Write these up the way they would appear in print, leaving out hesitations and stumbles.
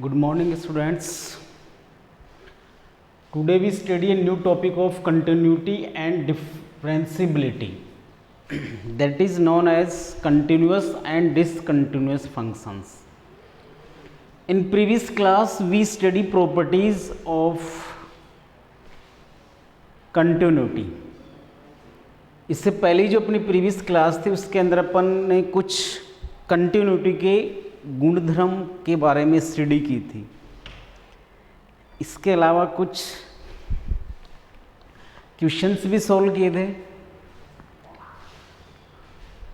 Good morning, students. Today we study a new topic of continuity and differentiability that is known as continuous and discontinuous functions. In previous class we study properties of continuity. इससे पहले जो अपनी previous class थी उसके अंदर अपन ने कुछ continuity के गुणधर्म के बारे में स्टडी की थी. इसके अलावा कुछ क्वेश्चंस भी सॉल्व किए थे.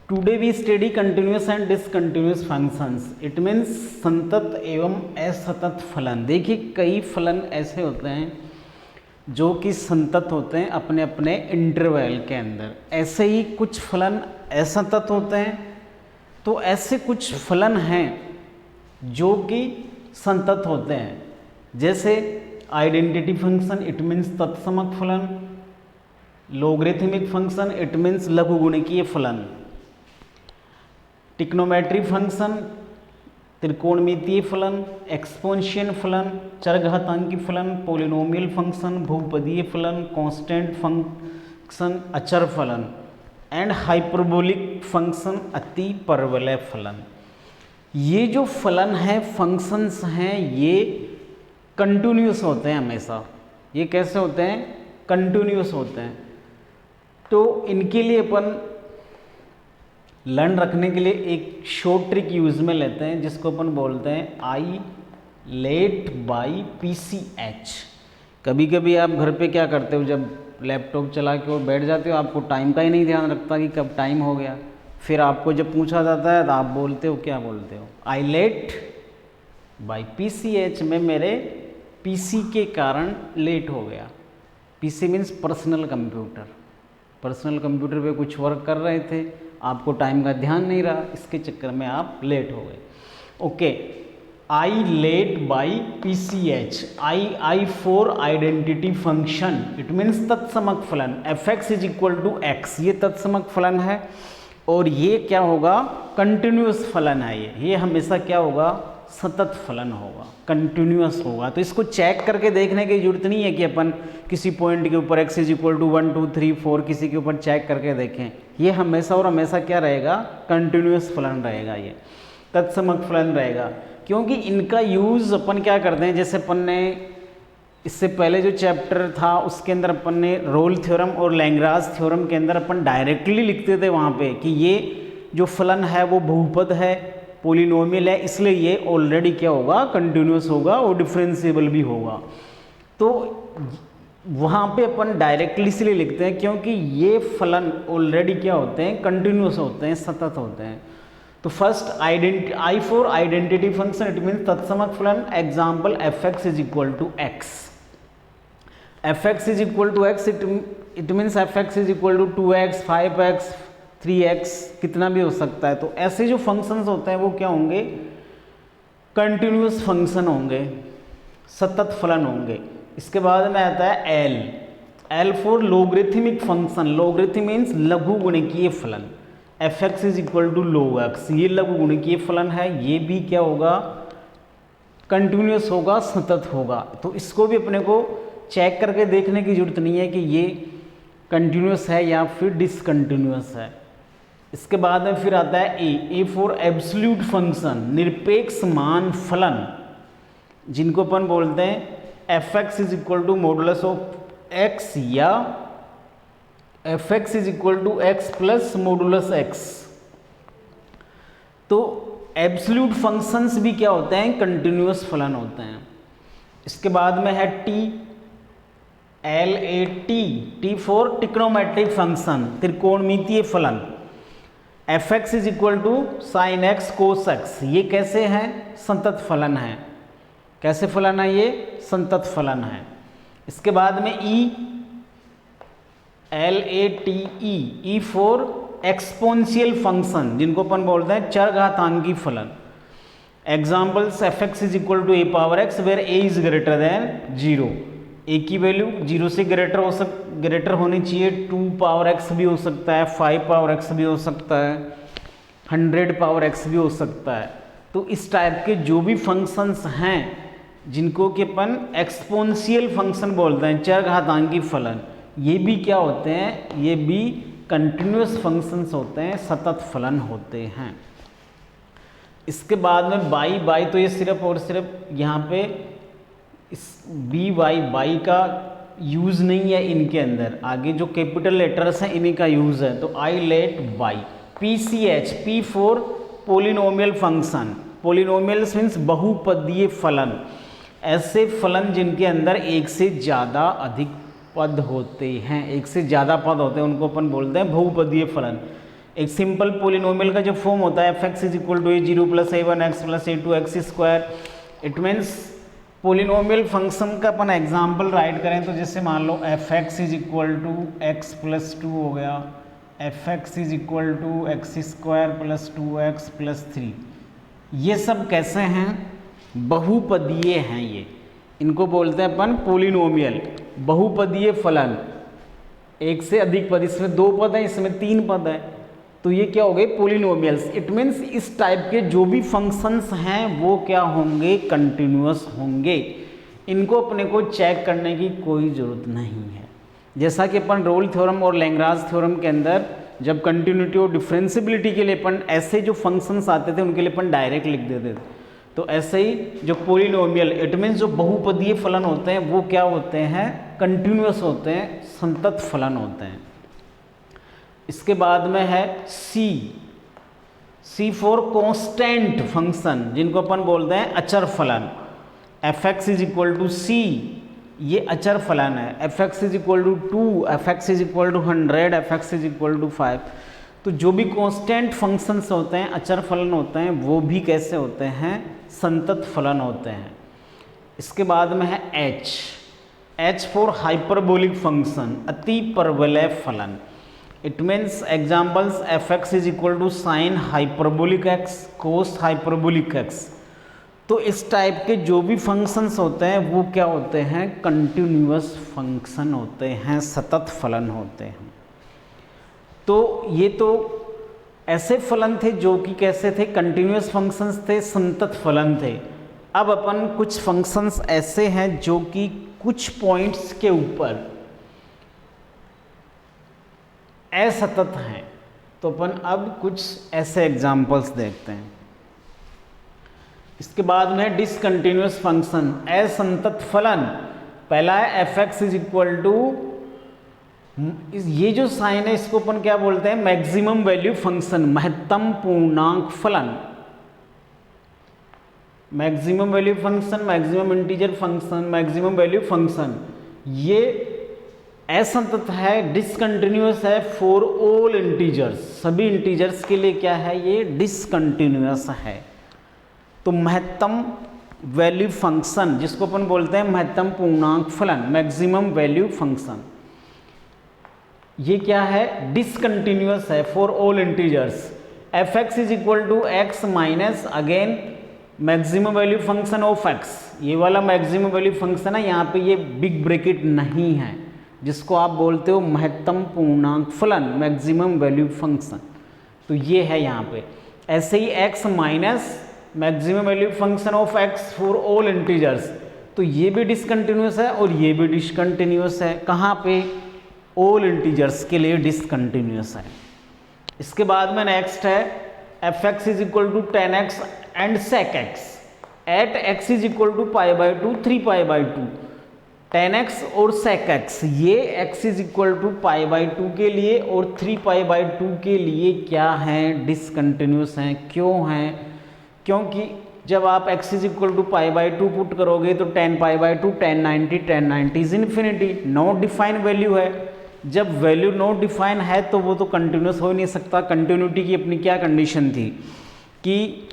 Today we study continuous and discontinuous functions. It means संतत एवं असतत फलन. देखिए कई फलन ऐसे होते हैं जो कि संतत होते हैं अपने अपने इंटरवल के अंदर. ऐसे ही कुछ फलन असंतत होते हैं. तो ऐसे कुछ फलन हैं जो कि संतत होते हैं, जैसे आइडेंटिटी फंक्शन इट मीन्स तत्समक फलन, लोगरिथमिक फंक्शन इट मीन्स लघुगुणकीय फलन, ट्रिग्नोमेट्री फंक्शन त्रिकोणमितीय फलन, एक्सपोनेंशियल फलन, चरघातांकी फलन, पॉलिनोमियल फंक्शन, बहुपदीय फलन, कांस्टेंट फंक्शन, अचर फलन एंड हाइपरबोलिक फंक्शन, अति परवलय फलन. ये जो फलन है, फंक्शंस हैं, ये कंटिन्यूस होते हैं हमेशा. ये कैसे होते हैं? कंटिन्यूस होते हैं. तो इनके लिए अपन लर्न रखने के लिए एक शॉर्ट ट्रिक यूज में लेते हैं जिसको अपन बोलते हैं आई लेट बाई PCH. कभी कभी आप घर पे क्या करते हो, जब लैपटॉप चला के और बैठ जाते हो, आपको टाइम का ही नहीं ध्यान रखता कि कब टाइम हो गया. फिर आपको जब पूछा जाता है तो आप बोलते हो, क्या बोलते हो? आई लेट बाई PCH में मेरे PC के कारण लेट हो गया. PC means personal computer. Personal computer पे कुछ वर्क कर रहे थे, आपको टाइम का ध्यान नहीं रहा, इसके चक्कर में आप लेट हो गए. Okay, I let by PCH. I for identity function it means तत्समक फलन. fx is equal to x. ये तत्समक फलन है और ये क्या होगा? कंटिन्यूस फलन है. ये हमेशा क्या होगा? सतत फलन होगा, कंटिन्यूस होगा. तो इसको चेक करके देखने की जरूरत नहीं है कि अपन किसी पॉइंट के ऊपर x इज इक्वल टू 1 2 3 4 किसी के ऊपर चेक करके देखें. ये हमेशा और हमेशा क्या रहेगा? कंटिन्यूस फलन रहेगा, ये तत्समक फलन रहेगा. क्योंकि इनका यूज़ अपन क्या करते हैं, जैसे अपन ने इससे पहले जो चैप्टर था उसके अंदर अपन ने रोल थ्योरम और लैग्रांज थ्योरम के अंदर अपन डायरेक्टली लिखते थे वहाँ पे कि ये जो फलन है वो बहुपद है, पॉलिनोमियल है, इसलिए ये ऑलरेडी क्या होगा? कंटिन्यूस होगा और डिफरेंशिएबल भी होगा. तो वहाँ पे अपन डायरेक्टली इसलिए लिखते हैं क्योंकि ये फलन ऑलरेडी क्या होते हैं? कंटिन्यूस होते हैं, सतत होते हैं. तो first I for identity function it means तत्समक फलन. Example fx is equal to x. fx is equal to x it means fx is equal to 2x 5x 3x कितना भी हो सकता है. तो ऐसे जो फंक्शंस होते हैं वो क्या होंगे? कंटिन्यूस फंक्शन होंगे, सतत फलन होंगे. इसके बाद में आता है L for logarithmic function. Logarithm means लघुगुणकीय फलन. fx is equal to log x. ये लघुगुणकीय फलन है, ये भी क्या होगा? कंटिन्यूस होगा, सतत होगा. तो इसको भी अपने को चेक करके देखने की जरूरत नहीं है कि ये कंटिन्यूस है या फिर डिसकंटिन्यूस है. इसके बाद में फिर आता है ए फॉर एब्सोल्यूट फंक्शन, निरपेक्ष मान फलन, जिनको अपन बोलते हैं fx is equal to modulus of x या fx is equal to x plus modulus x. तो एब्सोल्यूट फंक्शंस भी क्या होते हैं? कंटिन्यूस फलन होते हैं. इसके बाद में है टी फॉर ट्रिग्नोमेट्रिक फंक्शन, त्रिकोणमितीय फलन. fx is equal to sine x cos x. ये कैसे हैं? संतत फलन है. कैसे फलन है? ये संतत फलन है. इसके बाद में ई फॉर एक्सपोनेंशियल फंक्शन, जिनको अपन बोलते हैं चरघातांकी फलन. Examples fx is equal to a power x where a is greater than 0. a की वैल्यू 0 से ग्रेटर होनी चाहिए. 2 पावर x भी हो सकता है, 5 पावर x भी हो सकता है, 100 पावर x भी हो सकता है. तो इस टाइप के जो भी फंक्शंस हैं जिनको कि अपन एक्सपोनेंशियल फंक्शन बोलते हैं, चरघातांकी फलन, ये भी क्या होते हैं, ये भी कंटिन्यूअस फंक्शंस होते हैं, सतत फलन होते हैं। इसके बाद में बाई तो ये सिर्फ और सिर्फ यहाँ पे इस बी वाई का यूज़ नहीं है इनके अंदर, आगे जो कैपिटल लेटर्स हैं इन्हीं का यूज़ है। तो I let by, PCH, P for polynomial function, polynomials means बहुपदीय फलन, ऐसे फलन जिनके अंदर एक से ज़्यादा अधिक पद होते हैं, एक से ज़्यादा पद होते हैं, उनको अपन बोलते हैं बहुपदीय फलन। एक सिंपल पोलिनोमियल का जो फॉर्म होता है fx = a0 + a1x + a2x square, it means polynomial function का अपन एग्जाम्पल राइट करें तो जैसे मान लो fx = x + 2 हो गया, fx = x² + 2x + 3, ये सब कैसे हैं, बहुपदीय हैं। ये इनको बोलते हैं अपन पोलिनोमियल, बहुपदीय फलन, एक से अधिक पद, इसमें 2 पद हैं, इसमें 3 पद है, तो ये क्या हो गए, पोलिनोमियल्स। इट मीन्स इस टाइप के जो भी फंक्शंस हैं वो क्या होंगे, कंटिन्यूअस होंगे, इनको अपने को चेक करने की कोई ज़रूरत नहीं है। जैसा कि अपन रोल थ्योरम और लैग्रांज थ्योरम के अंदर जब कंटिन्यूटी और डिफरेंशिबिलिटी के लिए अपन ऐसे जो फंक्शंस आते थे उनके लिए अपन डायरेक्ट लिख देते थे, तो ऐसे ही जो पोलिनोमियल, इट मीन्स जो बहुपदीय फलन होते हैं वो क्या होते हैं, कंटिन्यूअस होते हैं, संतत फलन होते हैं। इसके बाद में है C फॉर कांस्टेंट फंक्शन, जिनको अपन बोलते हैं अचर फलन। fx = c, ये अचर फलन है। fx = 2, fx = 100, fx = 5, तो जो भी कांस्टेंट फंक्शंस होते हैं, अचर फलन होते हैं, वो भी कैसे होते हैं, संतत फलन होते हैं। इसके बाद में है H फॉर हाइपरबोलिक फंक्शन, अति परवलय फलन। It means examples fx = sin hyperbolic x, cos hyperbolic x, तो इस टाइप के जो भी फंक्शंस होते हैं वो क्या होते हैं, कंटिन्यूअस फंक्शन होते हैं, सतत फलन होते हैं। तो ये तो ऐसे फलन थे जो कि कैसे थे, कंटिन्यूअस फंक्शंस थे, संतत फलन थे। अब अपन कुछ फंक्शंस ऐसे हैं जो कि कुछ पॉइंट्स के ऊपर असतत हैं, तो अपन अब कुछ ऐसे एग्जाम्पल्स देखते हैं। इसके बाद में डिसकंटिन्यूअस फंक्शन, असंतत फलन। पहला है fx = ये जो साइन है इसको अपन क्या बोलते हैं, मैक्सिमम वैल्यू फंक्शन, महत्तम पूर्णांक फलन। Maximum value function, maximum integer function, maximum value function, ये असंतत है, डिसकंटिन्यूअस है फॉर ऑल इंटीजर्स, सभी इंटीजर्स के लिए क्या है, ये डिसकंटिन्यूअस है। तो महत्तम वैल्यू फंक्शन जिसको अपन बोलते हैं महत्तम पूर्णांक फलन, मैक्सिमम वैल्यू फंक्शन, ये क्या है, डिसकंटिन्यूअस है for all integers. fx = x minus again maximum value function of x, ये वाला मैक्सिमम वैल्यू फंक्शन है, यहाँ पे ये बिग ब्रैकेट नहीं है, जिसको आप बोलते हो महत्तम पूर्णांक फलन, मैक्सिमम वैल्यू फंक्शन, तो ये है यहाँ पे। ऐसे ही x minus maximum value function of x for all integers, तो ये भी डिसकंटिन्यूअस है और ये भी डिसकंटिन्यूअस है, कहाँ पे, ऑल इंटीजर्स के लिए डिसकंटिन्यूअस है। इसके बाद में नेक्स्ट है fx = 10x and sec x at x = π/2 3π/2, 10x और sec x, ये x = π/2 के लिए और 3π/2 के लिए क्या है, डिसकंटिन्यूअस हैं। क्यों हैं, क्योंकि जब आप x = π/2 पुट करोगे तो 10π/2, 1090, 1090 is infinity, not define value है। जब वैल्यू नॉट डिफाइन है तो वो तो कंटिन्यूअस हो ही नहीं सकता। कंटिन्यूटी की अपनी क्या कंडीशन थी कि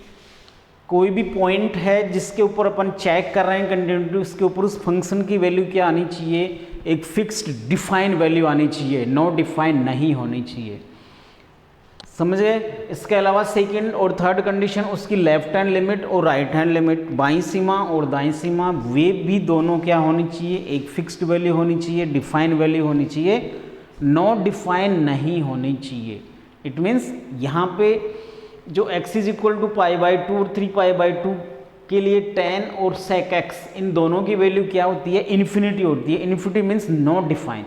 कोई भी पॉइंट है जिसके ऊपर अपन चेक कर रहे हैं कंटिन्यूटी, उसके ऊपर उस फंक्शन की वैल्यू क्या आनी चाहिए, एक फिक्स्ड डिफाइन वैल्यू आनी चाहिए, नॉट डिफाइन नहीं होनी चाहिए, समझ गए। इसके अलावा सेकंड और थर्ड कंडीशन, उसकी लेफ्ट हैंड लिमिट और राइट हैंड लिमिट, बाईं सीमा और दाईं सीमा, वे भी दोनों क्या होनी चाहिए, एक फिक्स्ड वैल्यू होनी चाहिए, डिफाइन वैल्यू होनी चाहिए, नॉट डिफाइन नहीं होनी चाहिए। इट मीन्स यहाँ पे जो x is equal to pi by two और 3π/2 के लिए tan और sec x इन दोनों की वैल्यू क्या होती है, इन्फिनिटी होती है। इन्फिनिटी मीन्स नॉट डिफाइन,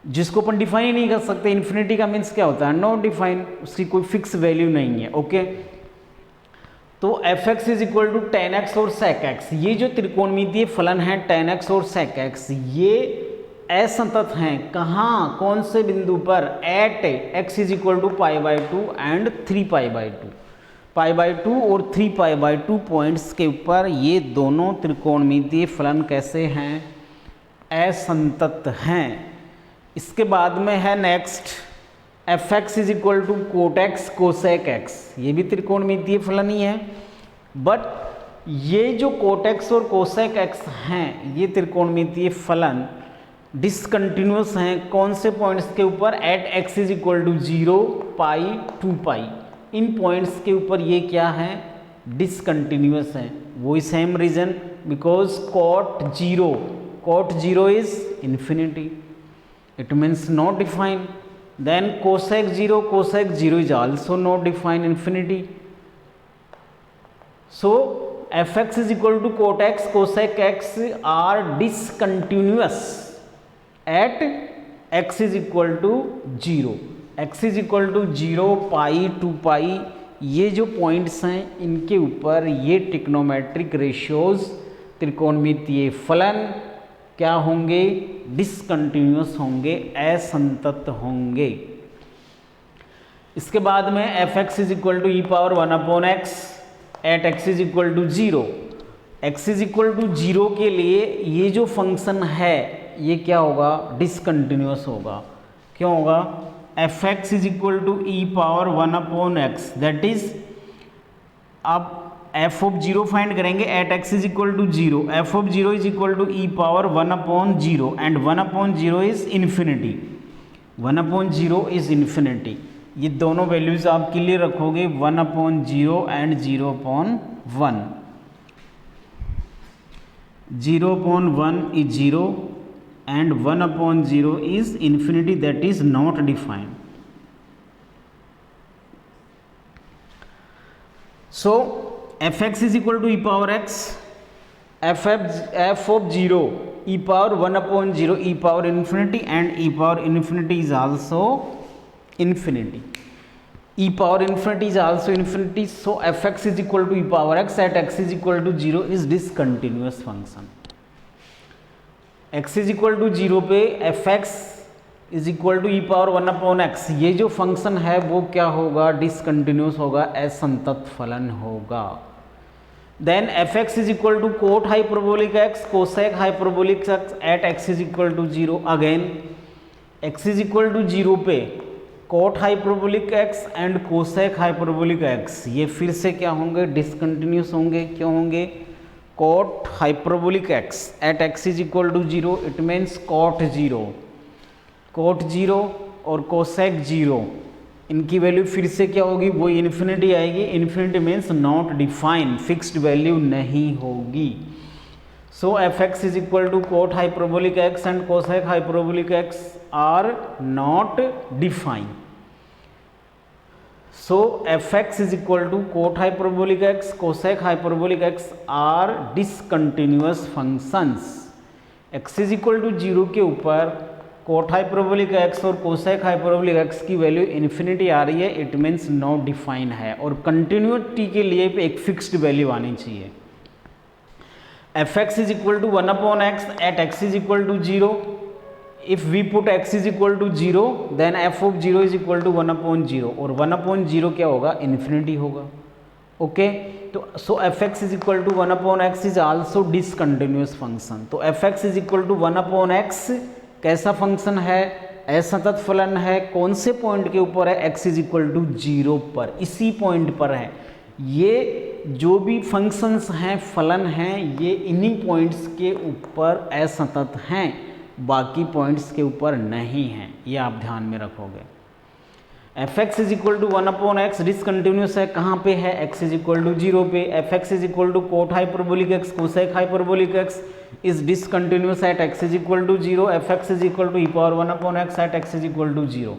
जिसको अपन डिफाइन ही नहीं कर सकते। इन्फिनिटी का मीन्स क्या होता है, नॉट डिफाइन, उसकी कोई फिक्स वैल्यू नहीं है। ओके, तो f x is equal to ten x और sec x, ये जो त्रिकोणमितीय फलन है tan x और sec x, ये असंतत हैं। कहाँ, कौन से बिंदु पर, at x is equal to π/2 and 3π/2, π/2 और 3π/2 पॉइंट्स के ऊपर ये दोनों त्रिकोणमितीय फलन कैसे हैं, असंतत हैं। इसके बाद में है next f x is equal to cot x cosec x, ये भी त्रिकोणमितीय फलन ही है, बट ये जो कोट एक्स और कोसेक एक्स हैं ये त्रिकोणमितीय फलन डिसकंटिन्यूअस हैं। कौन से पॉइंट्स के ऊपर, at x is equal to 0, pi, 2π, इन पॉइंट्स के ऊपर ये क्या है, डिसकंटिन्यूअस हैं। वही सेम रीजन, बिकॉज cot 0 इज infinity, it means not defined. Then cosec 0 is also not defined, infinity. So fx is equal to cot x cosec x are discontinuous at x is equal to 0, x is equal to 0, pi, 2π, ये जो points हैं इनके ऊपर ये trigonometric ratios त्रिकोणमितीय फलन क्या होंगे, डिसकंटिन्यूअस होंगे, असंतत होंगे। इसके बाद में f x is equal to e power 1/x at x is equal to 0, x is equal to 0 के लिए ये जो फंक्शन है ये क्या होगा, डिसकंटिन्यूअस होगा। क्यों होगा, f x is equal to e power 1/x, that is, अब एफ ऑफ 0 फाइंड करेंगे at x is equal to 0, f of 0 is equal to e power 1/0 and 1/0 is infinity, 1/0 is infinity. ये दोनों values आप clear रखोगे, 1/0 and 0/1, 0/1 is 0 and 1/0 is infinity, that is not defined. So f x is equal to e power x, F of 0 E power 1/0 E power infinity and E power infinity is also infinity, e power infinity is also infinity, so fx is equal to e power x at x is equal to 0 is discontinuous function। x is equal to 0 पे fx is equal to e power 1/x, ये जो function है वो क्या होगा, discontinuous होगा, असंतत फलन होगा। Then fx is equal to cot hyperbolic x cosec hyperbolic x at x is equal to 0, again x is equal to 0 पे cot hyperbolic x and cosec hyperbolic x ये फिर से क्या होंगे, डिसकंटिन्यूस होंगे। क्यों होंगे, cot hyperbolic x at x is equal to 0, it means cot 0 और कोसेक 0, इनकी वैल्यू फिर से क्या होगी, वो इन्फिनिटी आएगी। Infinity means not defined, fixed value नहीं होगी। So f x is equal to cot hyperbolic x and cosec hyperbolic x are not defined. So fx is equal to cot hyperbolic x cosec hyperbolic x are discontinuous functions। x is equal to 0 के ऊपर cot hyperbolic x और cosec hyperbolic x की value infinity आ रही है, it means not define है, और continuity के लिए एक फिक्स्ड वैल्यू आनी चाहिए। fx is equal to 1/x at x is equal to 0, if we put x is equal to 0 then f of 0 is equal to 1/0 और 1/0 क्या होगा, इन्फिनिटी होगा। ओके, तो so f x is equal to 1/x is also discontinuous function. तो f x is equal to 1/x कैसा function है, असंतत फलन है। कौन से पॉइंट के ऊपर है, x इज इक्वल टू 0 पर, इसी पॉइंट पर है। ये जो भी फंक्शंस हैं, फलन हैं, ये इन्हीं पॉइंट्स के ऊपर असंतत हैं, बाकी पॉइंट्स के ऊपर नहीं हैं, ये आप ध्यान में रखोगे। F x is equal to 1/x discontinuous है, कहाँ पे है, x इज इक्वल टू 0 पे। F x is equal to cot hyperbolic x cosec hyperbolic x is discontinuous at x is equal to 0, f x is equal to e power 1/x at x is equal to 0।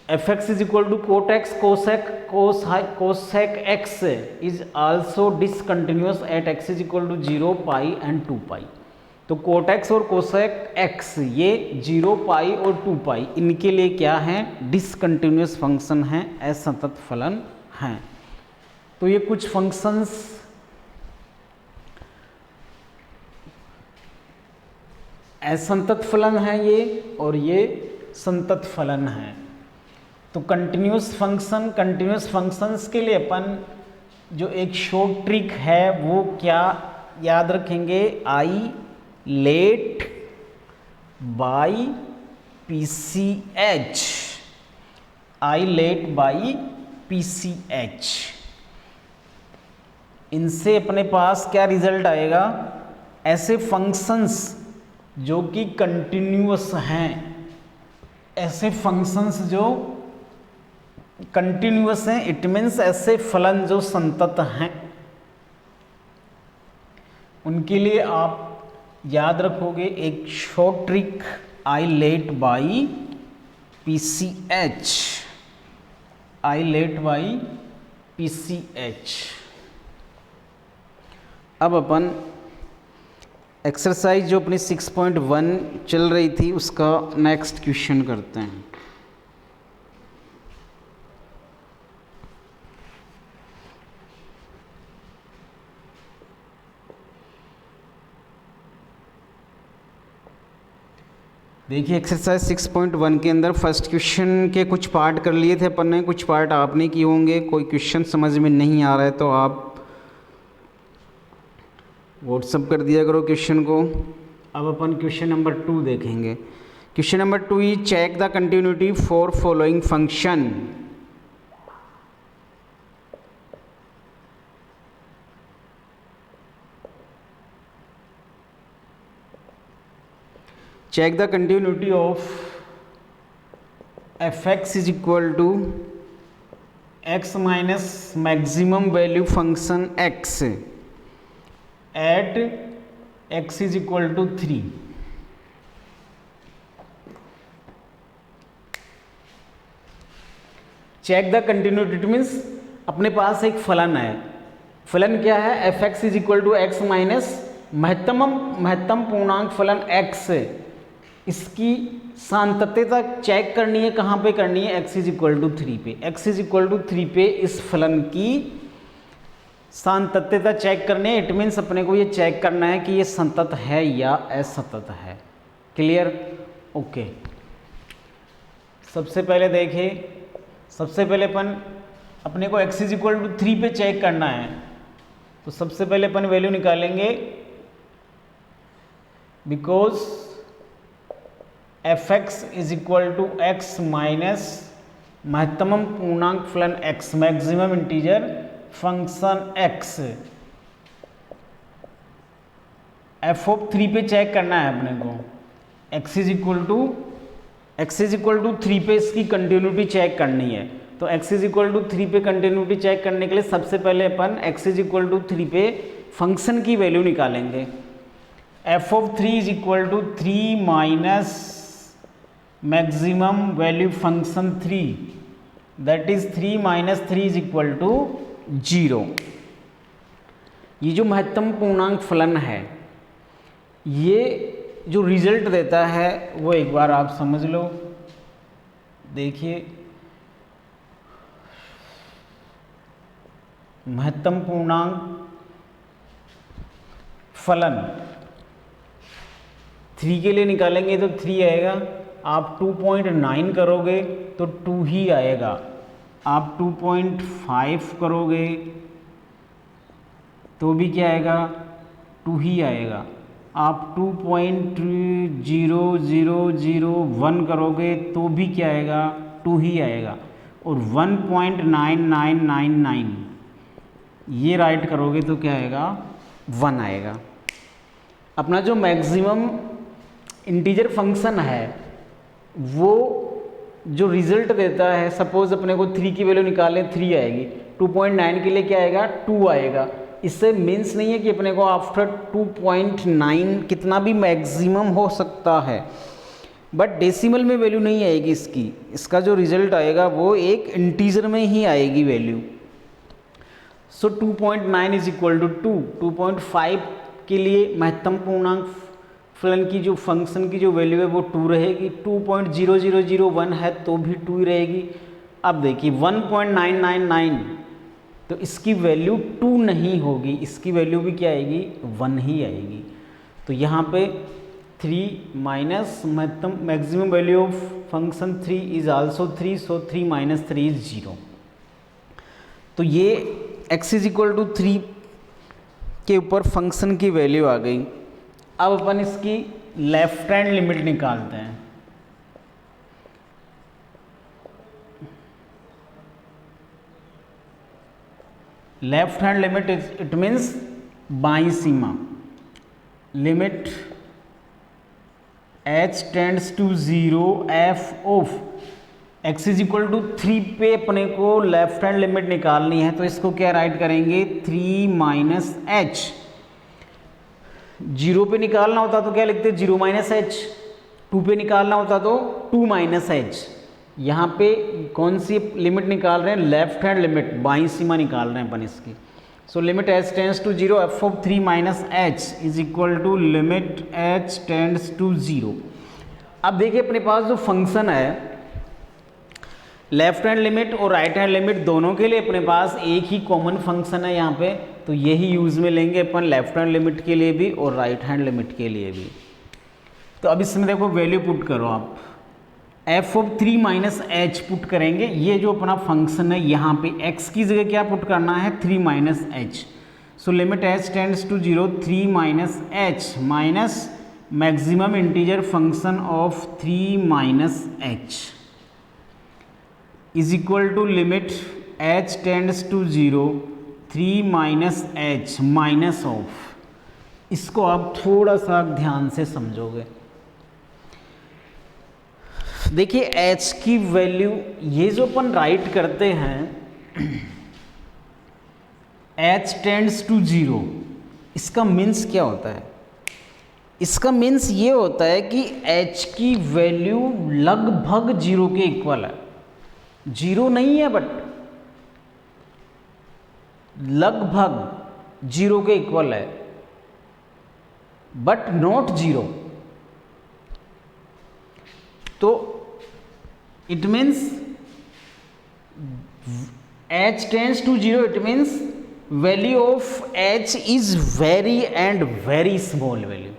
F x is equal to cot x cosec x is also discontinuous at x is equal to 0 pi and 2 pi. तो cot x और cosec x ये 0 पाई और 2 पाई इनके लिए क्या है, discontinuous function है, असंतत फलन हैं। तो ये कुछ फंक्शंस असंतत फलन है ये, और ये संतत फलन है। तो कंटिन्यूअस फंक्शंस के लिए अपन जो एक शॉर्ट ट्रिक है वो क्या याद रखेंगे, आई let by PCH, I let by PCH। इनसे अपने पास क्या रिजल्ट आएगा, ऐसे फंक्शंस जो कि कंटिन्यूअस हैं, ऐसे फंक्शंस जो कंटिन्यूअस हैं, इट मीन्स ऐसे फलन जो संतत हैं, उनके लिए आप याद रखोगे एक short trick I let by PCH, I let by PCH। अब अपन एक्सरसाइज जो अपनी 6.1 चल रही थी उसका नेक्स्ट क्वेश्चन करते हैं। देखिए एक्सरसाइज 6.1 के अंदर फर्स्ट क्वेश्चन के कुछ पार्ट कर लिए थे अपन ने, कुछ पार्ट आपने किए होंगे। कोई क्वेश्चन समझ में नहीं आ रहा है तो आप व्हाट्सअप कर दिया करो क्वेश्चन को। अब अपन क्वेश्चन नंबर 2 देखेंगे। Question number 2 is check the continuity for following function. check the continuity of fx is equal to x minus maximum value function x at x is equal to 3। Check the continuity means अपने पास एक फलन है, फलन क्या है, f x is equal to x minus महत्तम पूर्णांक फलन x, इसकी सांतत्यता चेक करनी है, कहाँ पे करनी है, x इज इक्वल टू 3 पे। x इज इक्वल टू 3 पे इस फलन की सांतत्यता चेक करनी है। इट मीन्स अपने को ये चेक करना है कि ये संतत है या असंतत है। Clear, okay. सबसे पहले देखिए, सबसे पहले अपने को x इज इक्वल टू 3 पे चेक करना है, तो सबसे पहले अपन वैल्यू निकालेंगे, because f x is equal to x minus महत्तम पूर्णांक फलन x, maximum integer function x, f of 3 पे चेक करना है अपने को। x इज इक्वल टू 3 पे इसकी कंटिन्यूटी चेक करनी है, तो x इज इक्वल टू 3 पे कंटिन्यूटी चेक करने के लिए सबसे पहले अपन x इज इक्वल टू 3 पे फंक्शन की वैल्यू निकालेंगे। F of 3 is equal to 3 minus maximum value function 3, that is 3 minus 3 is equal to 0। ये जो महत्तम पूर्णांक फलन है, ये जो रिजल्ट देता है वो एक बार आप समझ लो। देखिए, महत्तम पूर्णांक फलन 3 के लिए निकालेंगे तो 3 आएगा, आप 2.9 करोगे तो 2 ही आएगा, आप 2.5 करोगे तो भी क्या आएगा, 2 ही आएगा, आप 2.0001 करोगे तो भी क्या आएगा, 2 ही आएगा, और 1.9999 ये राइट करोगे तो क्या आएगा, 1 आएगा। अपना जो मैक्सिमम इंटीजर फंक्शन है वो जो रिजल्ट देता है, सपोज अपने को 3 की वैल्यू निकालें 3 आएगी, 2.9 के लिए क्या आएगा, 2 आएगा। इससे मीन्स नहीं है कि अपने को आफ्टर 2.9 कितना भी मैक्सिमम हो सकता है, बट डेसिमल में वैल्यू नहीं आएगी इसकी, इसका जो रिजल्ट आएगा वो एक इंटीजर में ही आएगी value. So 2.9 is equal to 2। 2.5 के लिए महत्तम पूर्णांक फलन की जो फंक्शन की जो वैल्यू है वो 2 रहेगी। 2.0001 है तो भी 2 ही रहेगी। अब देखिए 1.999, तो इसकी वैल्यू 2 नहीं होगी, इसकी वैल्यू भी क्या आएगी, 1 ही आएगी। तो यहाँ पे 3 माइनस महत्तम maximum value of function 3 is also 3, so 3 minus 3 is 0। तो ये x इज इक्वल टू 3 के ऊपर फंक्शन की वैल्यू आ गई। अब अपन इसकी लेफ्ट हैंड लिमिट निकालते हैं। Left hand limit it means बाईं सीमा, limit h tends to 0 f of x is equal to 3 पे अपने को लेफ्ट हैंड लिमिट निकालनी है, तो इसको क्या राइट करेंगे, 3 माइनस एच। 0 पे निकालना होता तो क्या लिखते, 0 माइनस एच। 2 पे निकालना होता तो 2 माइनस एच। यहाँ पे कौन सी लिमिट निकाल रहे हैं, लेफ्ट हैंड लिमिट, बाईं सीमा निकाल रहे हैं अपन इसकी। So limit h tends to 0 f of 3 minus h is equal to limit h tends to 0। अब देखिए अपने पास जो फंक्शन है, लेफ्ट हैंड लिमिट और राइट हैंड लिमिट दोनों के लिए अपने पास एक ही कॉमन फंक्शन है यहाँ पे, तो यही यूज़ में लेंगे अपन लेफ्ट हैंड लिमिट के लिए भी और राइट हैंड लिमिट के लिए भी। तो अब इसमें देखो वैल्यू पुट करो आप, f of 3 minus H put करेंगे। ये जो अपना फंक्शन है यहाँ पे x की जगह क्या पुट करना है, 3 minus h. So limit h tends to 0 3 minus h minus maximum integer function of 3 minus h is equal to limit h tends to 0 3 minus h minus of. इसको आप थोड़ा सा ध्यान से समझोगे। देखिए h की वैल्यू, ये जो अपन राइट करते हैं h टेंड्स टू 0, इसका मीन्स क्या होता है, इसका मीन्स ये होता है कि h की वैल्यू लगभग 0 के इक्वल है। 0 नहीं है बट लगभग 0 के इक्वल है, बट नॉट 0। तो it means h tends to 0, it means value of h is very and very small value,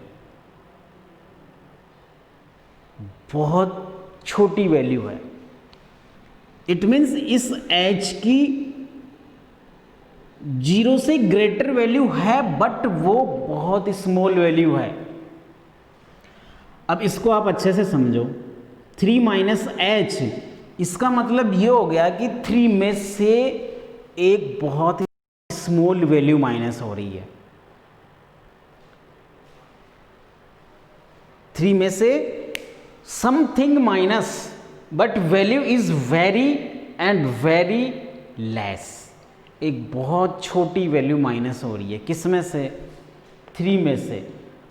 बहुत छोटी वैल्यू है। इट मीन्स इस h की 0 से ग्रेटर वैल्यू है बट वो बहुत स्मॉल वैल्यू है। अब इसको आप अच्छे से समझो, 3 माइनस एच, इसका मतलब ये हो गया कि 3 में से एक बहुत स्मॉल वैल्यू माइनस हो रही है। 3 में से something minus, but value is very and very less, एक बहुत छोटी वैल्यू माइनस हो रही है। किस में से, 3 में से।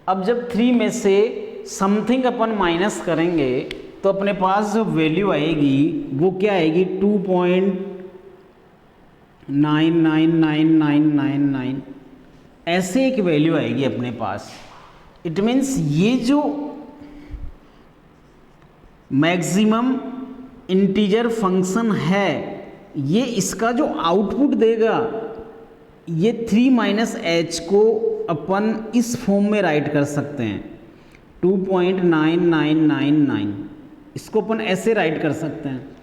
अब जब 3 में से समथिंग अपन माइनस करेंगे तो अपने पास जो वैल्यू आएगी वो क्या आएगी, 2.999999 ऐसे एक वैल्यू आएगी अपने पास। इट मीन्स ये जो मैक्सिमम इंटीजर फंक्शन है, ये इसका जो आउटपुट देगा, ये 3 माइनस एच को अपन इस फॉर्म में राइट कर सकते हैं, 2.9999, इसको अपन ऐसे राइट कर सकते हैं।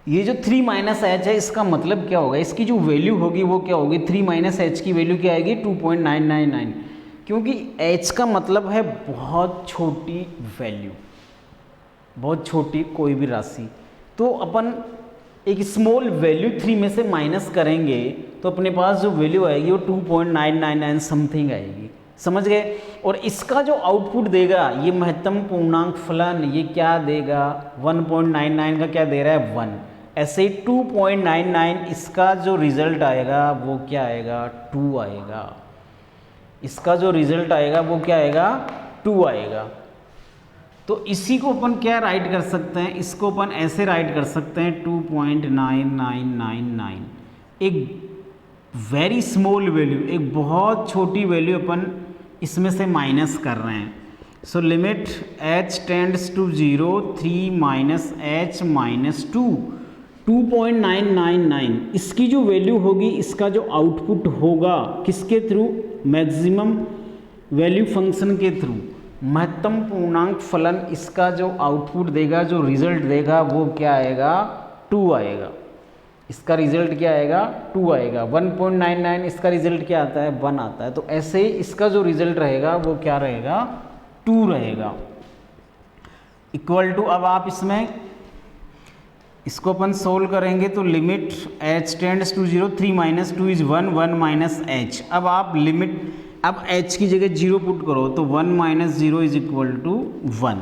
ये जो 3 माइनस एच है, इसका मतलब क्या होगा, इसकी जो वैल्यू होगी वो क्या होगी, 3 माइनस एच की वैल्यू क्या आएगी, 2.999, क्योंकि h का मतलब है बहुत छोटी वैल्यू, बहुत छोटी कोई भी राशि। तो अपन एक स्मॉल वैल्यू 3 में से माइनस करेंगे तो अपने पास जो वैल्यू आएगी वो 2.999 समथिंग आएगी, समझ गए। और इसका जो आउटपुट देगा, ये महत्तम पूर्णांक फलन, ये क्या देगा, 1.99 का क्या दे रहा है, 1। ऐसे ही 2.99 इसका जो रिजल्ट आएगा वो क्या आएगा, 2 आएगा। इसका जो रिजल्ट आएगा वो क्या आएगा, 2 आएगा। तो इसी को अपन क्या राइट कर सकते हैं, इसको अपन ऐसे राइट कर सकते हैं 2.9999, एक वेरी स्मॉल वैल्यू, एक बहुत छोटी वैल्यू अपन इसमें से माइनस कर रहे हैं। So limit h tends to 0 3 minus h minus 2 2.999, इसकी जो वैल्यू होगी, इसका जो आउटपुट होगा किसके थ्रू, मैक्सिमम वैल्यू फंक्शन के थ्रू, महत्तम पूर्णांक फलन, इसका जो आउटपुट देगा, जो रिजल्ट देगा वो क्या आएगा, 2 आएगा। इसका रिजल्ट क्या आएगा, 2 आएगा। 1.99 इसका रिजल्ट क्या आता है, 1 आता है। तो ऐसे ही इसका जो रिजल्ट रहेगा वो क्या रहेगा, 2 रहेगा। इक्वल टू, अब आप इसमें इसको अपन सोल्व करेंगे तो limit h tends to 0 3 minus 2 is 1 1 minus h। अब आप लिमिट, अब h की जगह 0 पुट करो तो 1 माइनस 0 इज इक्वल टू 1।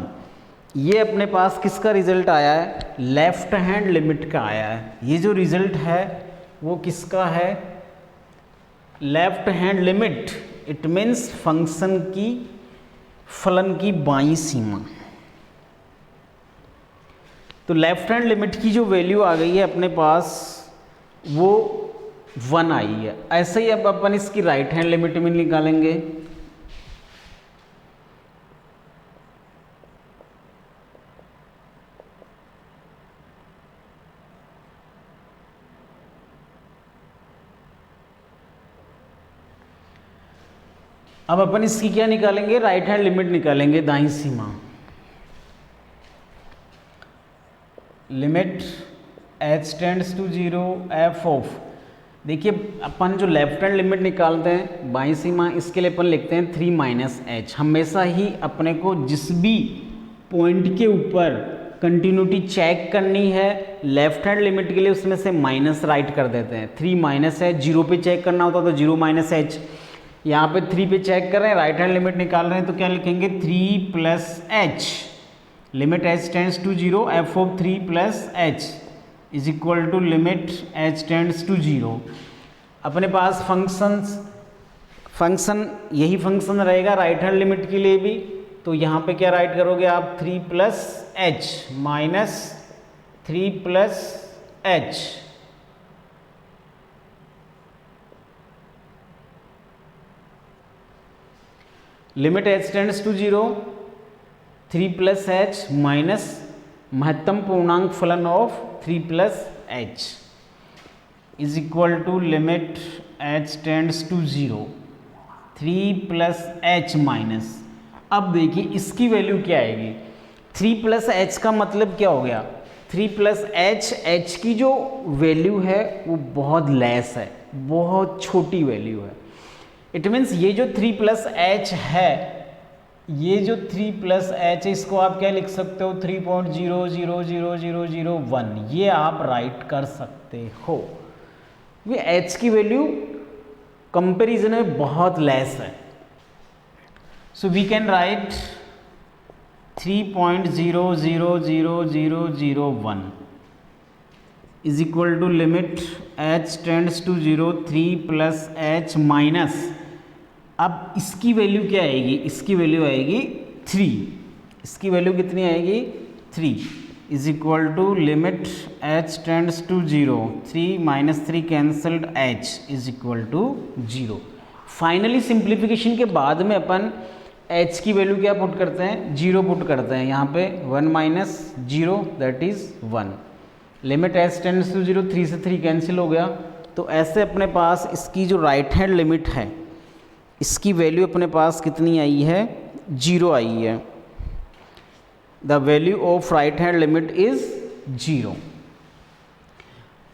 ये अपने पास किसका रिजल्ट आया है, लेफ्ट हैंड लिमिट का आया है। ये जो रिजल्ट है वो किसका है, left hand limit. It means function की, फलन की बाईं सीमा। तो लेफ्ट हैंड लिमिट की जो वैल्यू आ गई है अपने पास वो 1 आई है। ऐसे ही अब अपन इसकी राइट हैंड लिमिट में निकालेंगे। अब अपन इसकी क्या निकालेंगे, राइट हैंड लिमिट निकालेंगे, दाईं सीमा। Limit h tends to 0 f of, देखिए अपन जो लेफ्ट हैंड लिमिट निकालते हैं बाईं सीमा, इसके लिए अपन लिखते हैं 3 माइनस h। हमेशा ही अपने को जिस भी पॉइंट के ऊपर कंटिन्यूटी चेक करनी है लेफ्ट हैंड लिमिट के लिए, उसमें से माइनस राइट कर देते हैं। 3 माइनस h, 0 पे चेक करना होता तो 0 माइनस h। यहाँ पे 3 पे चेक कर रहे हैं, राइट हैंड लिमिट निकाल रहे हैं तो क्या लिखेंगे, 3 plus h। Limit h tends to 0 f of 3 plus h is equal to limit h tends to 0। अपने पास फंक्शन यही फंक्शन रहेगा राइट हैंड लिमिट के लिए भी। तो यहाँ पे क्या राइट करोगे आप, 3 plus h minus 3 plus h। Limit h tends to 0 3 plus h minus महत्तम पूर्णांक फलन of 3 plus h is equal to limit h tends to 0 3 plus h minus. अब देखिए इसकी वैल्यू क्या आएगी, 3 प्लस h का मतलब क्या हो गया, 3 प्लस h की जो वैल्यू है वो बहुत लेस है, बहुत छोटी वैल्यू है। इट मीन्स ये जो 3 प्लस h है, ये जो 3 प्लस h, इसको आप क्या लिख सकते हो, 3.000001, ये आप राइट कर सकते हो। ये h की वैल्यू कंपैरिजन में बहुत लेस है। So we can write 3.000001 is equal to limit h tends to 0 3 plus h minus, अब इसकी वैल्यू क्या आएगी, इसकी वैल्यू आएगी 3। इसकी वैल्यू कितनी आएगी, 3 is equal to limit h tends to 0 3 minus 3 cancelled h is equal to 0। Finally simplification के बाद में अपन h की वैल्यू क्या पुट करते हैं, 0 पुट करते हैं। यहाँ पे 1 minus 0 that is 1। Limit h tends to 0 3 से 3 कैंसिल हो गया। तो ऐसे अपने पास इसकी जो राइट हैंड लिमिट है, इसकी वैल्यू अपने पास कितनी आई है, 0 आई है। The value of right hand limit is 0।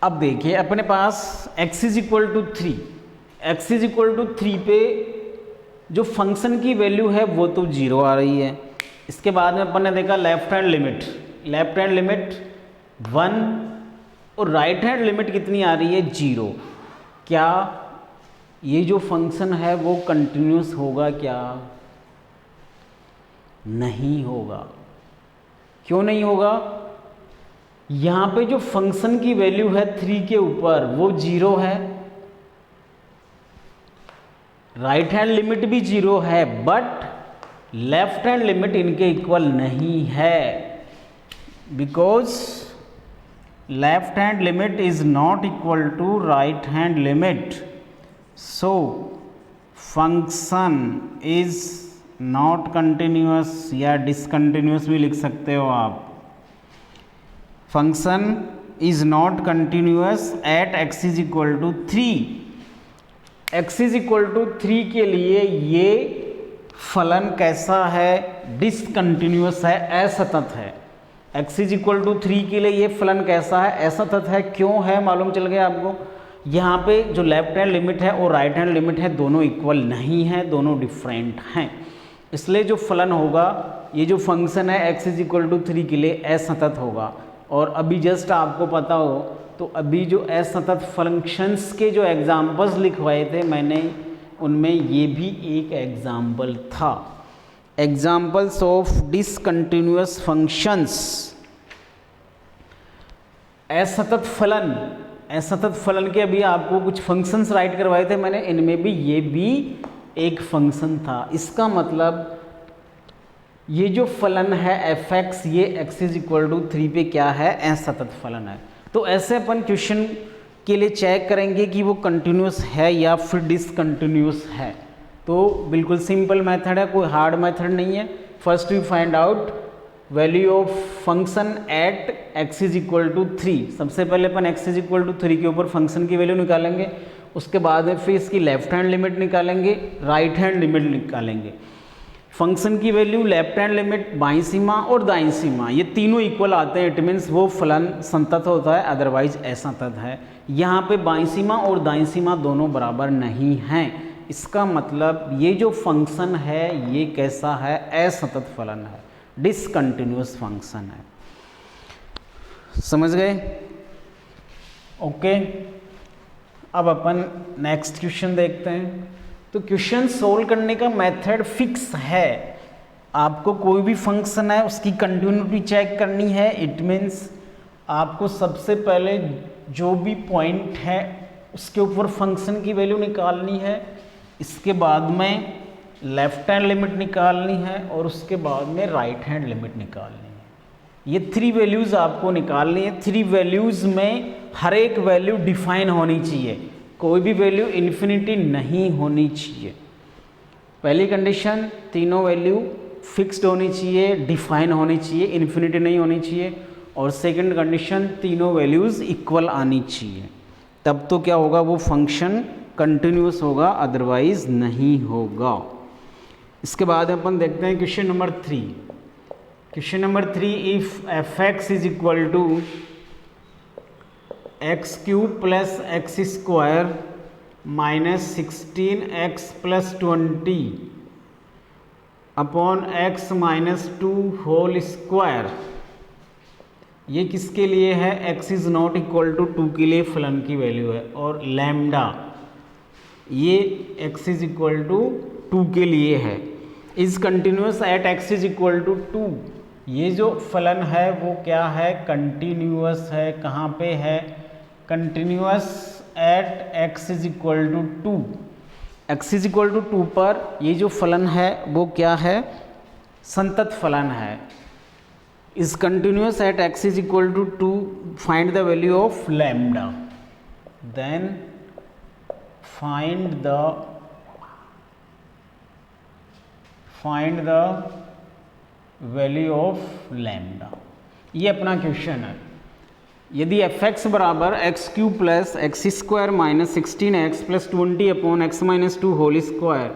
अब देखिए अपने पास x is equal to 3, x is equal to 3 पे जो फंक्शन की वैल्यू है वो तो 0 आ रही है। इसके बाद में अपन ने देखा left hand limit, left hand limit 1 और राइट हैंड लिमिट कितनी आ रही है, 0। क्या ये जो फंक्शन है वो कंटिन्यूस होगा, क्या नहीं होगा। क्यों नहीं होगा, यहाँ पे जो फंक्शन की वैल्यू है 3 के ऊपर वो 0 है, राइट हैंड लिमिट भी 0 है, बट लेफ्ट हैंड लिमिट इनके इक्वल नहीं है, because left hand limit is not equal to right hand limit, so function is not continuous या डिसकंटिन्यूअस भी लिख सकते हो आप। Function is not continuous at x is equal to 3। x is equal to 3 के लिए ये फलन कैसा है? डिसकंटिन्यूअस है, असतत है। x इज इक्वल टू 3 के लिए ये फलन कैसा है? असतत है। क्यों है मालूम चल गया आपको? यहाँ पे जो लेफ्ट हैंड लिमिट है और राइट हैंड लिमिट है दोनों इक्वल नहीं है, दोनों डिफरेंट हैं। इसलिए जो फलन होगा, ये जो फंक्शन है x इज इक्वल टू 3 के लिए असतत होगा। और अभी जस्ट आपको पता हो तो अभी जो असतत फंक्शंस के जो एग्जाम्पल्स लिखवाए थे मैंने, उनमें ये भी एक एग्जाम्पल था। Examples of discontinuous functions. असतत फलन, असतत फलन के अभी आपको कुछ फंक्शंस राइट करवाए थे मैंने, इनमें भी ये भी एक फंक्शन था। इसका मतलब ये जो फलन है f(x), ये x इज इक्वल टू 3 पे क्या है? असतत फलन है। तो ऐसे अपन क्वेश्चन के लिए चेक करेंगे कि वो कंटिन्यूअस है या फिर डिसकंटिन्यूअस है। तो बिल्कुल सिंपल मेथड है, कोई हार्ड मेथड नहीं है। First we find out value of function at x is equal to 3। सबसे पहले अपन x इज इक्वल टू 3 के ऊपर फंक्शन की वैल्यू निकालेंगे, उसके बाद में फिर इसकी लेफ्ट हैंड लिमिट निकालेंगे, राइट हैंड लिमिट निकालेंगे। फंक्शन की वैल्यू, लेफ्ट हैंड लिमिट, बाईं सीमा और दाईं सीमा, ये तीनों इक्वल आते हैं। इट मीन्स वो फलन संतत होता है, अदरवाइज असंतत है। यहाँ पे बाईं सीमा और दाईं सीमा दोनों बराबर नहीं हैं। इसका मतलब ये जो फंक्शन है ये कैसा है? असंतत फलन है, डिसकंटिन्यूअस फंक्शन है। समझ गए? ओके, अब अपन नेक्स्ट क्वेश्चन देखते हैं। तो क्वेश्चन सोल्व करने का मेथड फिक्स है। आपको कोई भी फंक्शन है उसकी कंटिन्यूटी चेक करनी है। इट मीन्स आपको सबसे पहले जो भी पॉइंट है उसके ऊपर फंक्शन की वैल्यू निकालनी है, इसके बाद में लेफ्ट हैंड लिमिट निकालनी है और उसके बाद में राइट हैंड लिमिट निकालनी है। ये 3 वैल्यूज़ आपको निकालनी है। 3 वैल्यूज़ में हर एक वैल्यू डिफाइन होनी चाहिए, कोई भी वैल्यू इन्फिनिटी नहीं होनी चाहिए। पहली कंडीशन, तीनों वैल्यू फिक्स्ड होनी चाहिए, डिफाइन होनी चाहिए, इन्फिनिटी नहीं होनी चाहिए। और सेकंड कंडीशन, तीनों वैल्यूज़ इक्वल आनी चाहिए। तब तो क्या होगा? वो फंक्शन कंटिन्यूअस होगा, अदरवाइज नहीं होगा। इसके बाद अपन देखते हैं question number 3। Question number 3, if f(x) is equal to x cube plus x square minus 16x plus 20 upon x minus 2 whole square, ये किसके लिए है? x is not equal to 2 के लिए फलन की वैल्यू है। और लैम्डा, ये x इज इक्वल टू 2 के लिए है। Is continuous at x is equal to 2। ये जो फलन है वो क्या है? कंटिन्यूअस है। कहाँ पे है? Continuous at x is equal to 2। x is equal to 2 पर ये जो फलन है वो क्या है? संतत फलन है। Is continuous at x is equal to 2, find the value of lambda. Then find the value of lambda. ये अपना क्वेश्चन है। यदि f(x) बराबर x cube plus x square minus 16x plus 20 upon x minus 2 whole square,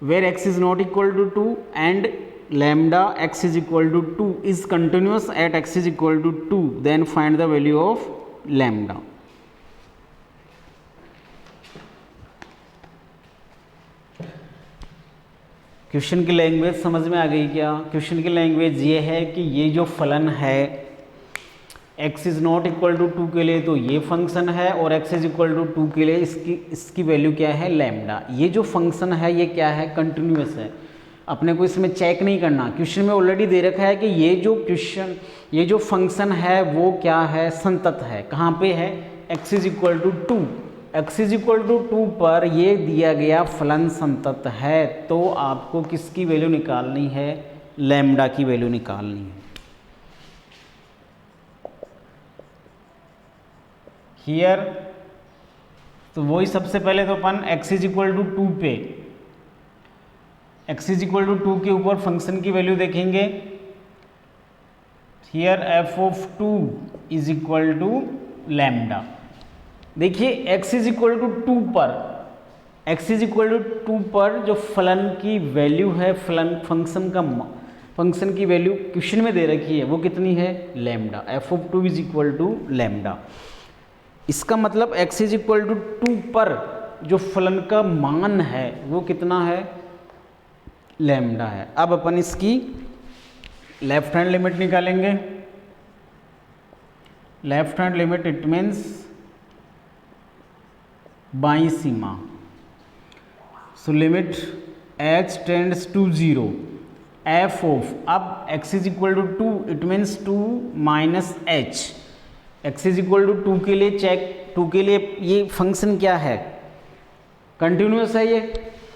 where x is not equal to 2 and lambda x is equal to 2 is continuous at x is equal to 2, then find the value of lambda. Question की language समझ में आ गई क्या? Question की language ये है कि ये जो फलन है x is not equal to 2 के लिए तो ये फंक्शन है, और x इज इक्वल टू 2 के लिए इसकी वैल्यू क्या है? लैम्डा। ये जो फंक्शन है ये क्या है? कंटिन्यूअस है। अपने को इसमें चेक नहीं करना, क्वेश्चन में ऑलरेडी दे रखा है कि ये जो फंक्शन है वो क्या है? संतत है। कहाँ पे है? x is equal to 2। x is equal to 2 पर ये दिया गया फलन संतत है, तो आपको किसकी वैल्यू निकालनी है? लैम्डा की वैल्यू निकालनी है। हियर तो वही सबसे पहले तो अपन x इज इक्वल टू 2 पे x इज इक्वल टू 2 के ऊपर फंक्शन की वैल्यू देखेंगे। Here f of 2 is equal to lambda. देखिए x इज इक्वल टू 2 पर, x इज इक्वल टू 2 पर जो फलन की वैल्यू है, फलन फंक्शन की वैल्यू क्वेश्चन में दे रखी है, वो कितनी है? Lambda. f of 2 is equal to lambda. इसका मतलब x इज इक्वल टू 2 पर जो फलन का मान है वो कितना है? लैम्डा है। अब अपन इसकी लेफ्ट हैंड लिमिट निकालेंगे। Left hand limit it means बाईं सीमा। So limit h tends to 0 f of, अब x is equal to 2 it means 2 minus h। x is equal to 2 के लिए चेक, 2 के लिए ये फंक्शन क्या है? कंटिन्यूस है ये,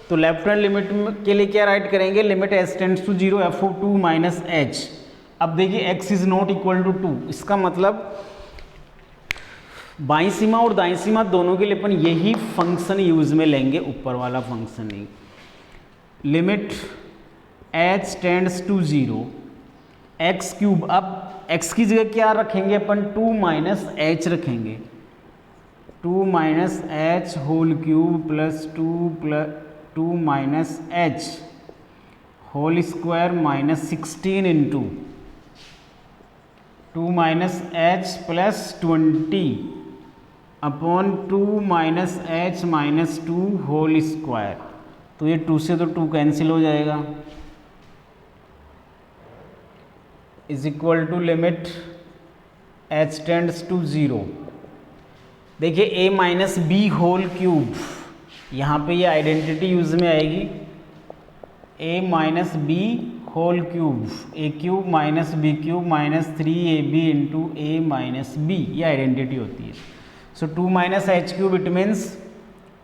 तो लेफ्ट हैंड लिमिट के लिए क्या राइट करेंगे? Limit h tends to 0 f of 2 minus h। अब देखिए x is not equal to 2, इसका मतलब बाईं सीमा और दाईं सीमा दोनों के लिए अपन यही फंक्शन यूज में लेंगे, ऊपर वाला फंक्शन ही। Limit h tends to 0 x cube, अब x की जगह क्या रखेंगे अपन? 2 माइनस h रखेंगे। 2 minus h whole cube plus 2 minus h whole square minus 16 into 2 minus h plus 20 upon 2 minus h minus 2 whole square. तो ये 2 से तो 2 कैंसिल हो जाएगा। Is equal to limit h tends to 0। देखिए a minus b whole cube, यहाँ पे ये आइडेंटिटी यूज में आएगी। a minus b whole cube, a cube minus b cube minus 3ab into a minus b, ये identity होती है। So 2 minus h cube it means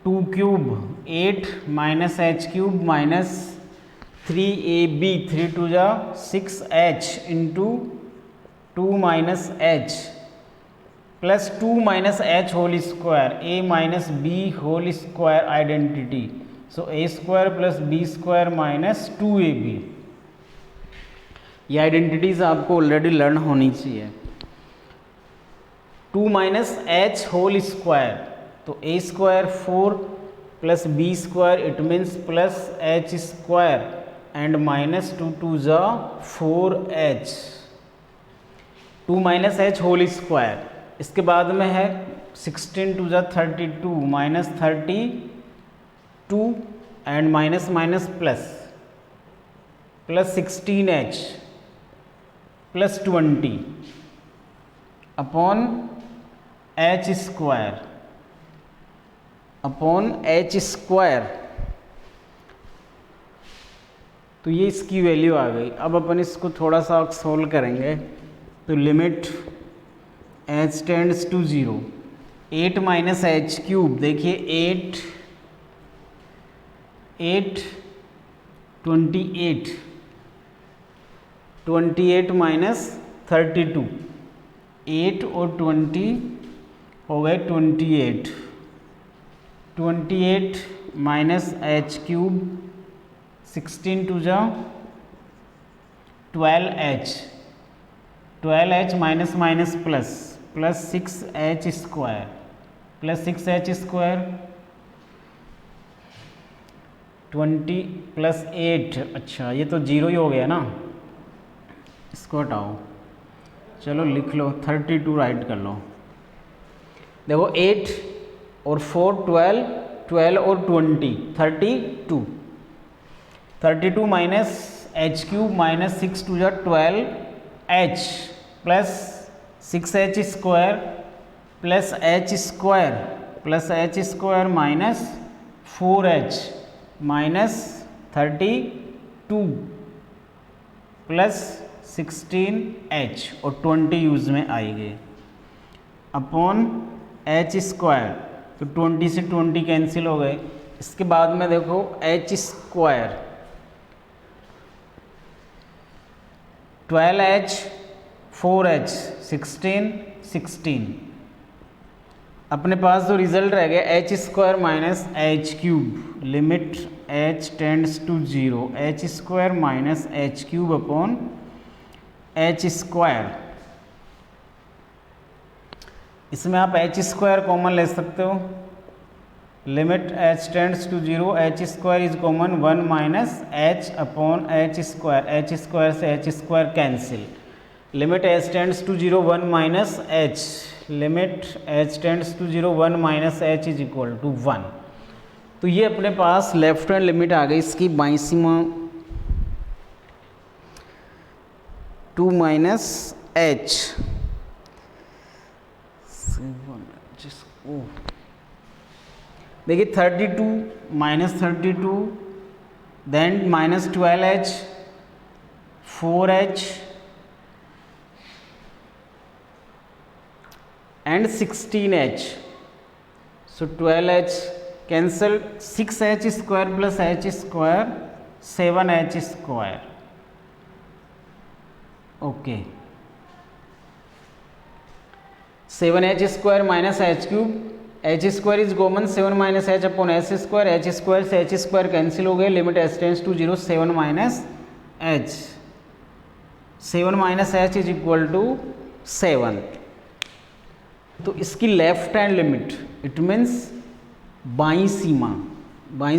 2 cube 8 minus h cube minus 3ab, 3 टू जा 6h into 2 minus h plus 2 minus h whole square, a minus b whole square identity. So a square plus b square minus 2ab। ये identities आपको already learn होनी चाहिए। 2 minus h whole square, तो a square 4 plus b square it means plus h square and minus 2 टू जा 4h। 2 minus h whole square, इसके बाद में है 16 टू जा 32 minus 32 and minus minus plus plus 16h plus 20 upon h square upon h square. तो ये इसकी वैल्यू आ गई। अब अपन इसको थोड़ा सा सोल्व करेंगे। तो limit h tends to 0, 8 minus h cube, देखिए 28 माइनस 32, 8 और 20 हो गए 28 माइनस एच क्यूब 16 टू जा 12h minus minus plus 6h square plus 6h square 20 plus 8। अच्छा ये तो 0 ही हो गया ना, इसको हटाओ, चलो लिख लो 32 राइट कर लो। देखो 8 और 4 12 और 20 32 माइनस एच क्यूब माइनस 6 टू जा 12h plus 6h square plus h square minus 4h minus 32 plus 16h और 20 यूज में आएंगे अपॉन h स्क्वायर तो 20 से 20 कैंसिल हो गए। इसके बाद में देखो एच स्क्वायर 12h 4h 16 अपने पास जो रिजल्ट रह गया h square minus h cube, limit h tends to 0, h square minus h cube upon h square. इसमें आप एच स्क्वायर कॉमन ले सकते हो, limit h tends to 0, h square is common 1 minus h upon h square से h square cancel, limit h tends to 0 1 minus h, limit h tends to 0 1 minus h is equal to 1। तो ये अपने पास left hand limit आ गई इसकी बाईं सीमा 2 माइनस एच। देखिए 32 minus 32 then minus 12h 4h and 16h, so 12h cancel, 6h square plus h square 7h square. Okay 7h square minus h cube, h square is common 7 minus h upon h square, h square से h square cancel हो गए, limit h tends to 0 7 minus h, 7 minus h is equal to 7। तो इसकी left hand limit it means बाईं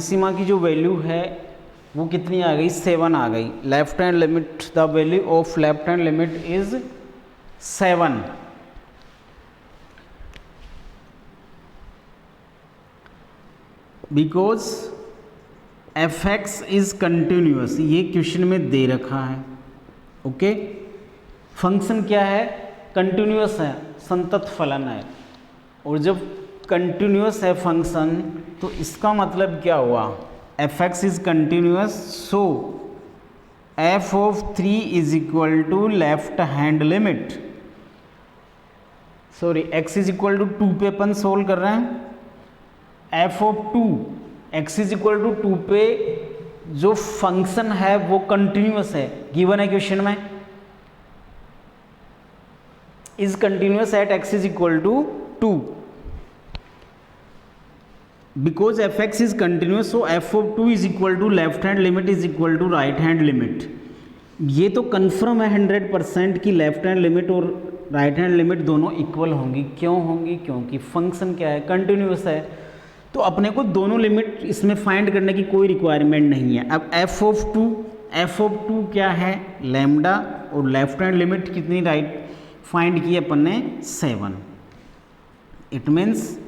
सीमा की जो value है वो कितनी आ गई 7 आ गई। Left hand limit, the value of left hand limit is 7। Because f x is continuous, ये क्वेश्चन में दे रखा है। ओके फंक्शन क्या है, कंटिन्यूअस है, संतत फलन है, और जब कंटिन्यूअस है फंक्शन तो इसका मतलब क्या हुआ, f x is continuous, so f of 3 is equal to left hand limit, sorry x is equal to 2 पे अपन सोल्व कर रहे हैं, f of 2 x is equal to 2 पे जो फंक्शन है वो कंटिन्यूअस है, गिवन है क्वेश्चन में, is continuous at x is equal to 2, because f x is continuous, so f of 2 is equal to left hand limit is equal to right hand limit. ये तो confirm है 100% कि left hand limit और right hand limit दोनों equal होंगी। क्यों होंगी, क्योंकि फंक्शन क्या है, कंटिन्यूअस है, तो अपने को दोनों लिमिट इसमें फाइंड करने की कोई रिक्वायरमेंट नहीं है। अब एफ ऑफ 2 क्या है, लैम्डा, और लेफ्ट हैंड लिमिट कितनी राइट फाइंड की अपन ने 7, इट मीन्स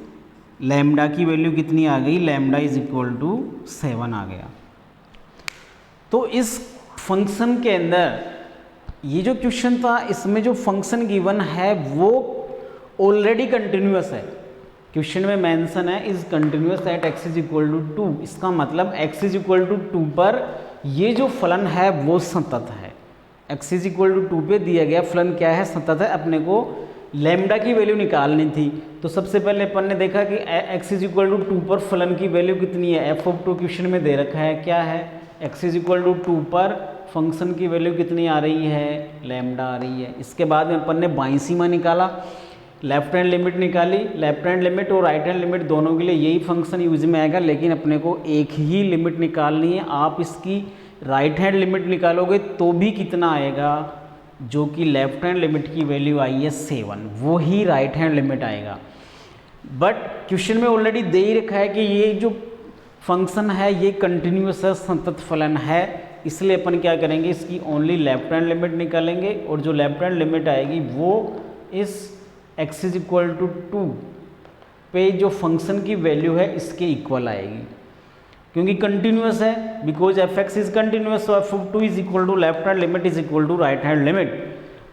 लैम्डा की वैल्यू कितनी आ गई, लैम्डा इज इक्वल टू 7 आ गया। तो इस फंक्शन के अंदर ये जो क्वेश्चन था इसमें जो फंक्शन गिवन है वो ऑलरेडी कंटिन्यूअस है, क्वेश्चन में मेंशन है is continuous at x is equal to 2, इसका मतलब एक्स इज इक्वल टू 2 पर ये जो फलन है वो संतत है, एक्स इज इक्वल टू 2 पे दिया गया फलन क्या है, संतत है। अपने को लैम्डा की वैल्यू निकालनी थी, तो सबसे पहले अपन ने देखा कि एक्स इज इक्वल टू 2 पर फलन की वैल्यू कितनी है, एफ ऑफ 2 क्वेश्चन में दे रखा है, क्या है, एक्स इज इक्वल टू 2 पर फंक्शन की वैल्यू कितनी आ रही है, लैम्डा आ रही है। इसके बाद में अपन ने बाईं सीमा निकाला, लेफ्ट हैंड लिमिट निकाली, लेफ्ट हैंड लिमिट और राइट हैंड लिमिट दोनों के लिए यही फंक्शन यूज में आएगा, लेकिन अपने को एक ही लिमिट निकालनी है। आप इसकी राइट हैंड लिमिट निकालोगे तो भी कितना आएगा, जो कि लेफ्ट हैंड लिमिट की वैल्यू आई है 7, वो ही राइट हैंड लिमिट आएगा। बट क्वेश्चन में ऑलरेडी दे ही रखा है कि ये जो फंक्शन है ये कंटिन्यूअस है, संतत फलन है, इसलिए अपन क्या करेंगे, इसकी ओनली लेफ्ट हैंड लिमिट निकालेंगे, और जो लेफ्ट हैंड लिमिट आएगी वो इस x इज इक्वल टू 2 पे जो फंक्शन की वैल्यू है इसके इक्वल आएगी, क्योंकि कंटिन्यूअस है, because f x is continuous, so f of 2 is equal to left hand limit is equal to right hand limit.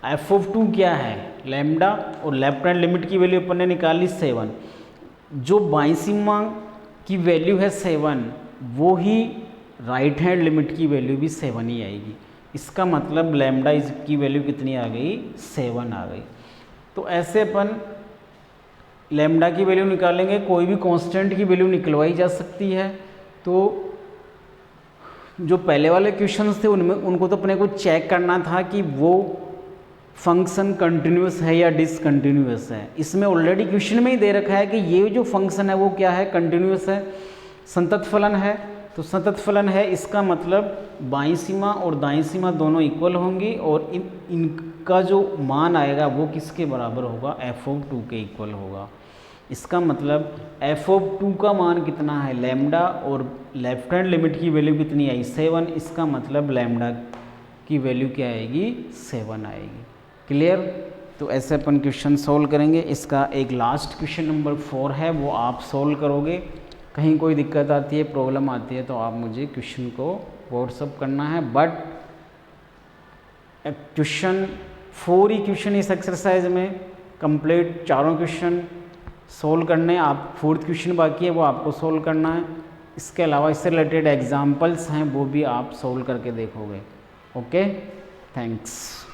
F of 2 क्या है, लैम्डा, और लेफ्ट हैंड लिमिट की वैल्यू अपन ने निकाली 7, जो बाईं सीमा की वैल्यू है 7 वो ही राइट हैंड लिमिट की वैल्यू भी 7 ही आएगी। इसका मतलब लैम्डा की वैल्यू कितनी आ गई, 7 आ गई। तो ऐसे अपन लैम्डा की वैल्यू निकालेंगे, कोई भी कांस्टेंट की वैल्यू निकलवाई जा सकती है। तो जो पहले वाले क्वेश्चंस थे उनमें उनको तो अपने को चेक करना था कि वो फंक्शन कंटिन्यूस है या डिसकंटिन्यूस है। इसमें ऑलरेडी क्वेश्चन में ही दे रखा है कि ये जो फंक्शन है वो क्या है, कंटिन्यूस है, संतत फलन है। तो संतत फलन है, इसका मतलब बाईं सीमा और दाईं सीमा दोनों इक्वल होंगी और इनका जो मान आएगा वो किसके बराबर होगा, f(2) के इक्वल होगा। इसका मतलब f(2) का मान कितना है, लैम्डा, और लेफ्ट हैंड लिमिट की वैल्यू कितनी आई, 7। इसका मतलब लैम्डा की वैल्यू क्या आएगी, 7 आएगी। क्लियर। तो ऐसे अपन क्वेश्चन सोल्व करेंगे। इसका एक लास्ट क्वेश्चन नंबर 4 है, वो आप सोल्व करोगे। कहीं कोई दिक्कत आती है, प्रॉब्लम आती है तो आप मुझे क्वेश्चन को व्हाट्सअप करना है। बट क्वेश्चन 4 ही क्वेश्चन इस एक्सरसाइज में कंप्लीट, चारों क्वेश्चन सोल्व करने। आप 4th क्वेश्चन बाकी है, वो आपको सोल्व करना है। इसके अलावा इससे रिलेटेड एग्जाम्पल्स हैं, वो भी आप सोल्व करके देखोगे। Okay, thanks.